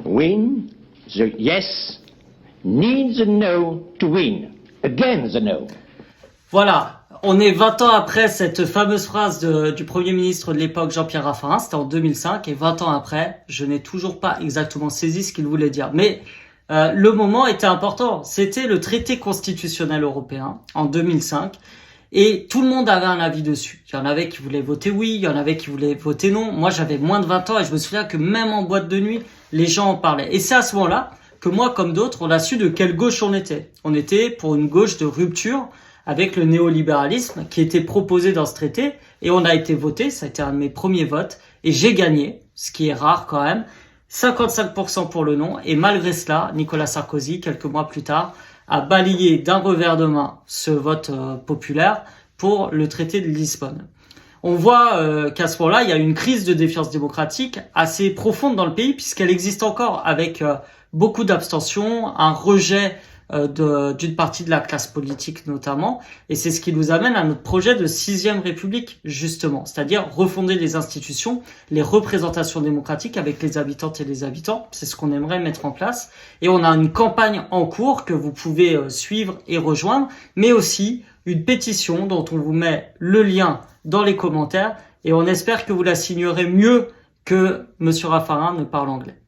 win, the yes needs the no to win. Again the no. Voilà, on est 20 ans après cette fameuse phrase du Premier ministre de l'époque, Jean-Pierre Raffarin, c'était en 2005, et 20 ans après, je n'ai toujours pas exactement saisi ce qu'il voulait dire. Mais le moment était important, c'était le traité constitutionnel européen en 2005, et tout le monde avait un avis dessus. Il y en avait qui voulaient voter oui, il y en avait qui voulaient voter non. Moi, j'avais moins de 20 ans et je me souviens que même en boîte de nuit, les gens en parlaient. Et c'est à ce moment-là que moi, comme d'autres, on a su de quelle gauche on était. On était pour une gauche de rupture avec le néolibéralisme qui était proposé dans ce traité. Et on a été voté, ça a été un de mes premiers votes. Et j'ai gagné, ce qui est rare quand même, 55% pour le non. Et malgré cela, Nicolas Sarkozy, quelques mois plus tard, a balayé d'un revers de main ce vote populaire pour le traité de Lisbonne. On voit qu'à ce moment-là, il y a une crise de défiance démocratique assez profonde dans le pays puisqu'elle existe encore avec beaucoup d'abstention, un rejet d'une partie de la classe politique notamment, et c'est ce qui nous amène à notre projet de 6e République justement, c'est-à-dire refonder les institutions, les représentations démocratiques avec les habitantes et les habitants, c'est ce qu'on aimerait mettre en place, et on a une campagne en cours que vous pouvez suivre et rejoindre, mais aussi une pétition dont on vous met le lien dans les commentaires, et on espère que vous la signerez mieux que Monsieur Raffarin ne parle anglais.